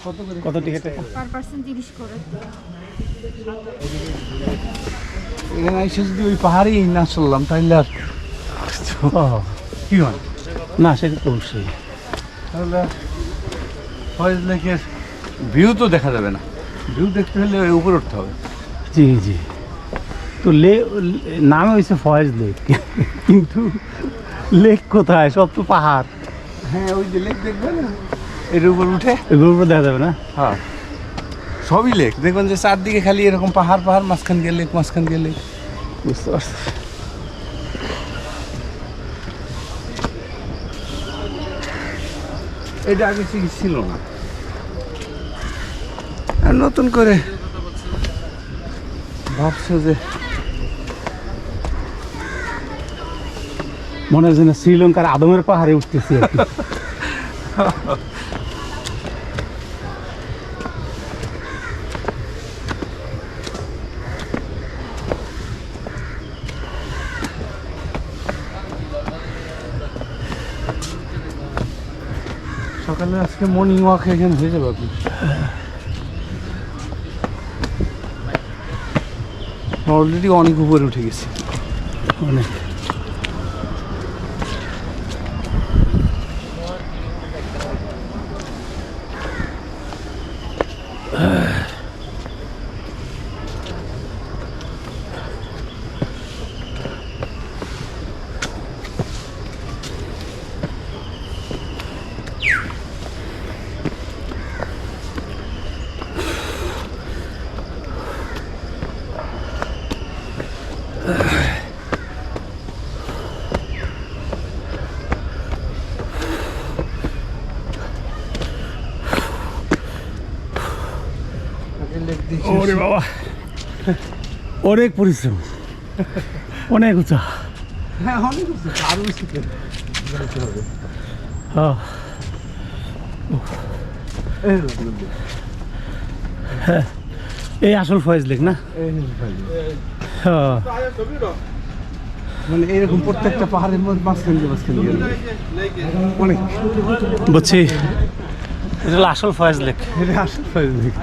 কত ticket per person 30 করে। এখানে এসে যদি ওই পাহাড়েই না চললাম তাহলে আর কি হয় না, সেটা তো অবশ্যই। তাহলে ফয়েজ লেকের ভিউ তো দেখা যাবে না, ভিউ দেখতে হলে ওই উপরে উঠতে হবে। জি জি, তো নামে হয়েছে ফয়েজ লেক, কিন্তু লেক কোথায়? সব তো পাহাড়। হ্যাঁ, ওই যে লেক দেখবেন এর উপর উঠে, এগুলোর উপর দেখা যাবে না। হ্যাঁ সবই লেক দেখবেন যে চারদিকে খালি এরকম পাহাড় পাহাড়, মাঝখান দিয়ে লেক, মাঝখান দিয়ে লেক। বুঝতে পারছি। এটা আগে ছিল না, আর নতুন করে ভাবছে যে মনে হয় যেন শ্রীলঙ্কার আদমের পাহাড়ে উঠতেছি আর কি। সকালে আজকে মর্নিং ওয়াক এখানে হয়ে যাবে আপনি। অলরেডি অনেক উপরে উঠে গেছি, অনেক। ওরে বাবা, অনেক পরিশ্রম, অনেক উঁচা। হ্যাঁ অনেক উঁচু, আরো উঁচুতে যাইতে হবে। হ্যাঁ, এই আসল ফয়েজ লেক না? মানে এরকম প্রত্যেকটা পাহাড়ের মধ্যে মাঝখান দিয়ে অনেক। বুঝছি, এটা হলো আসল ফয়েজ লেক। এটা আসল ফয়েজ লেক।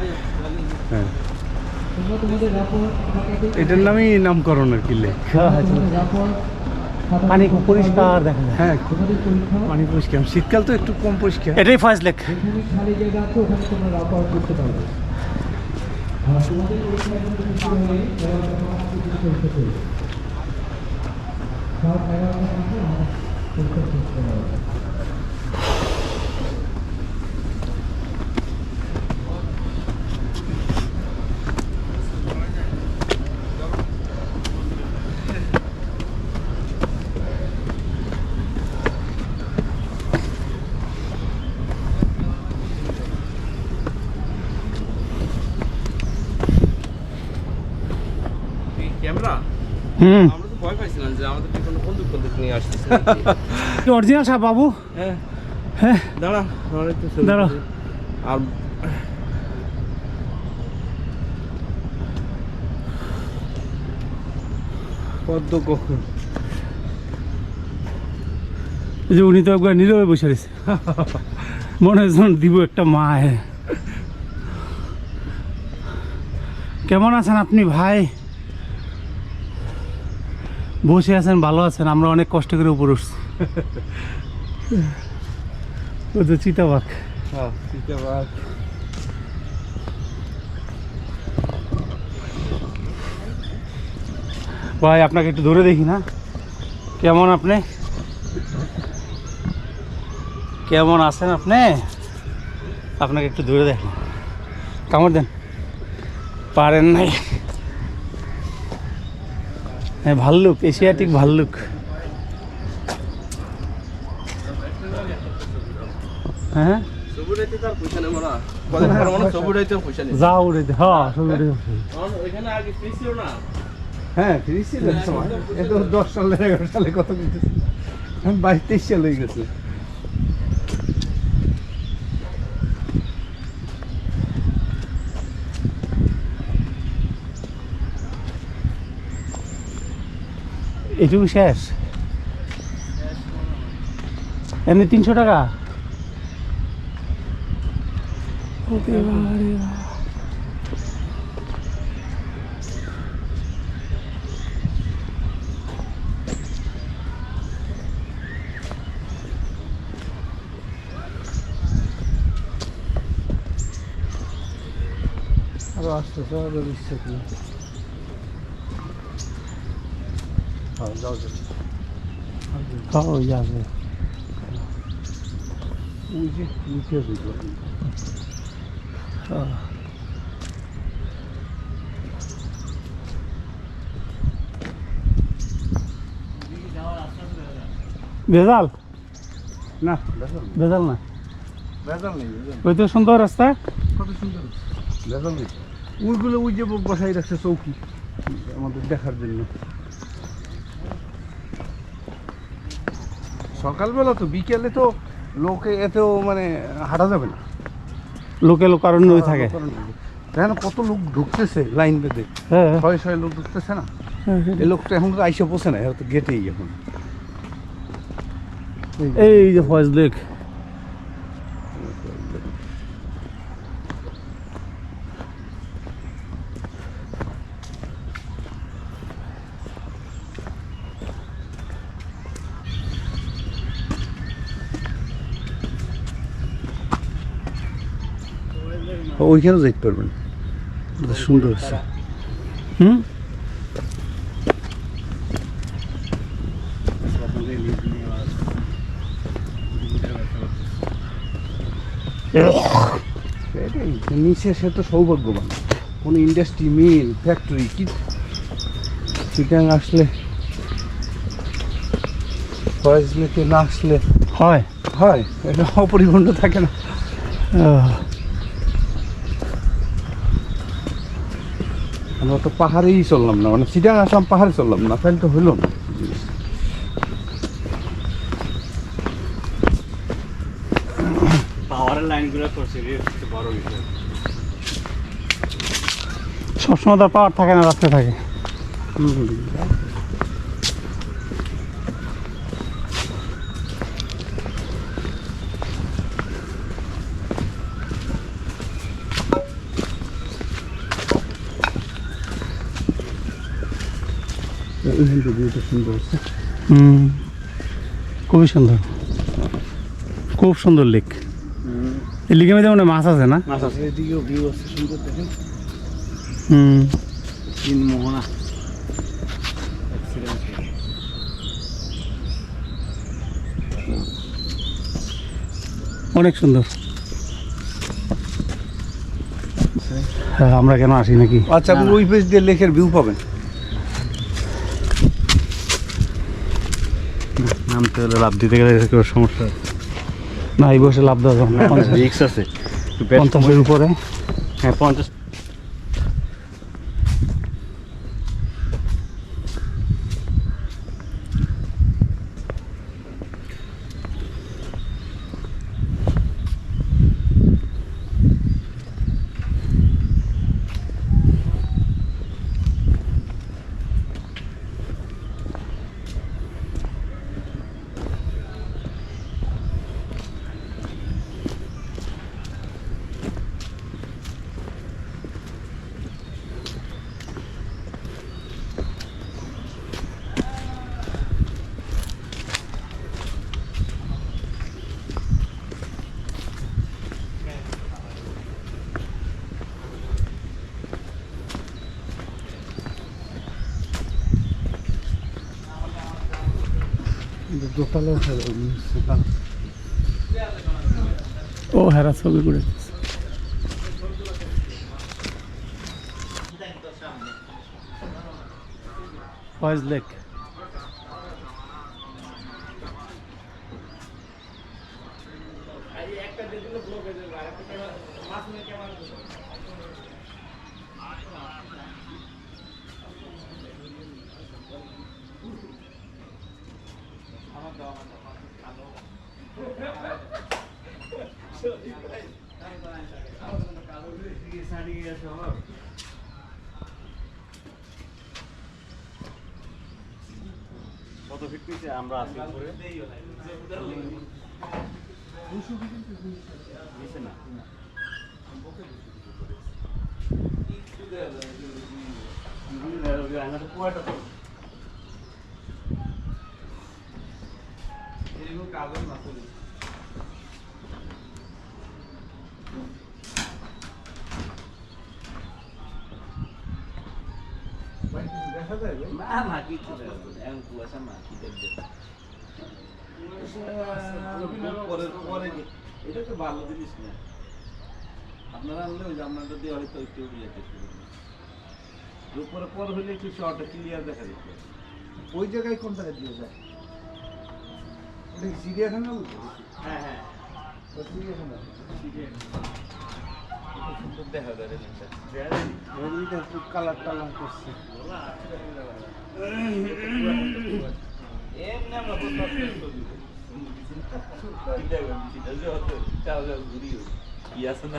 হ্যাঁ, এটার নামই নামকরণ আর কি লেক। পানি খুব পরিষ্কার দেখা যায়। হ্যাঁ, পানি পরিষ্কার, শীতকাল তো একটু কম পরিষ্কার। এটাই ফয়েজ লেক। অরিজিনাল সাপ বাবু। হ্যাঁ, দাঁড়া দাঁড়াও। আর পদ্ম কখন এই যে উনি তো একবার নীরবে বসে রয়েছে, মনে হয় যেন দিব একটা মায়। কেমন আছেন আপনি ভাই? বসে আছেন, ভালো আছেন? আমরা অনেক কষ্ট করে উপরে উঠছি। ও তো চিতাবাঘ। চিতাবাঘ। ভাই আপনাকে একটু ধরে দেখি না, কেমন আপনি? কেমন আছেন আপনি? আপনাকে একটু ধরে দেখেন, কামড় দেন, পারেন নাই। হ্যাঁ, ভাল্লুক, এশিয়াটিক ভাল্লুক। হ্যাঁ, যা উড়াইতে, হ্যাঁ সব উড়াইতে। হ্যাঁ ফ্রি ছিল সময়, এ তো 10 সালে 11 সালে কত কিছু, 22-23 সাল হয়ে গেছে। এটুকু শেষ? এমনি 300 টাকা? ও ওকে বাবারে বাবা। আরো আসতেছে আরো ইচ্ছে কি যাও যাও ওই যাবে ওই যে নিচে দিল ভেজাল না ভেজাল ভেজাল না ভেজাল নেই ভেজাল ওই তো সুন্দর রাস্তা কত সুন্দর ভেজাল নেই ওইগুলো ওই যে বসাই রাখছে চৌকি আমাদের দেখার জন্য সকালবেলা তো বিকেলে তো লোকে এতেও মানে হাঁটা যাবে না লোকে লোকারণ্য হয়ে থাকে দেখেন কত লোক ঢুকতেছে লাইন বেঁধে হ্যাঁ ছয় ছয় লোক ঢুকতেছে না এই লোকটা এখন তো আইসা পৌঁছে না তো গেটেই এখন এই যে ফয়েজ লেক ওইখানে যাইতে পারবেন সুন্দর আছে হুম নিচে সে তো সৌভাগ্যবান কোনো ইন্ডাস্ট্রি মিল ফ্যাক্টরি কি চিটাং আসলে ফয়েজ লেকে না আসলে হয় হয় এটা অপরিপূর্ণ থাকে না আমরা তো পাহাড়েই চললাম না মানে চিটাং আসলাম পাহাড়ে চললাম না তাহলে তো হইল না পাওয়ারের লাইনগুলো করছে বড় বিষয় সবসময় তার পাওয়ার থাকে না রাস্তায় থাকে সুন্দর আছে খুবই সুন্দর খুব সুন্দর লেক এই লেকের মধ্যে মানে মাছ আছে না মাছ আছে এদিকেও ভিউ আছে সুন্দর দেখেন তিন মোহনা অনেক সুন্দর হ্যাঁ আমরা কেন আসি নাকি আচ্ছা আপনি ওই পেজ দিয়ে লেকের ভিউ পাবেন নামতে হলে লাভ দিতে গেলে সমস্যা না এই বয়সে লাভ দেওয়া যাবে না রিক্স আছে 50-এর উপরে হ্যাঁ 50 দোতলা ও হেরা ছবি করে ফয়েজ লেক কত ফিট নিচে আমরা আছি উপরে নিচে না দেখা যায় ভাই? না না কিছু এমন কুয়াশা না কি দেখবে পরে পরে এটা তো ভালো জিনিস না আপনারা আনলে ওই যে আপনাদের দিয়ে হয়তো একটু ইয়েতে উপরে পর হইলে একটু শর্টে ক্লিয়ার দেখা যেত ওই জায়গায় কোন টাকা দিয়ে যায়? ওটা কি চিড়িয়াখানা বলতে? হ্যাঁ হ্যাঁ ওটা চিড়িয়াখানা। সুন্দর দেখা যায় রেলিংটা ওইটা একটু কালার টালার করছে। এমনি আমরা কোথাও ঘুরি কি আছে না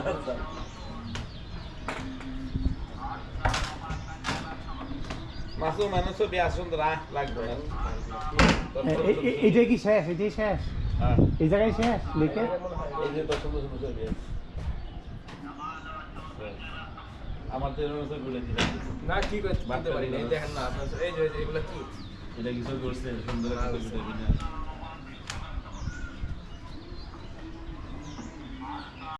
মাসুম মানুষ বিয়া সুন্দর লাগবে না এটা কি শেষ? এটাই শেষ? হ্যাঁ এই জায়গায় শেষ লেকে? এই যে তো সুন্দর সুন্দর ছবি আছে আমার তো এরকম ছবি ঘুরে দিলাম না কি করতে পারি না, এই দেখেন না আপনার এই যে এগুলো কি এটা কিছু করছে সুন্দর একটা ছবি দেখি না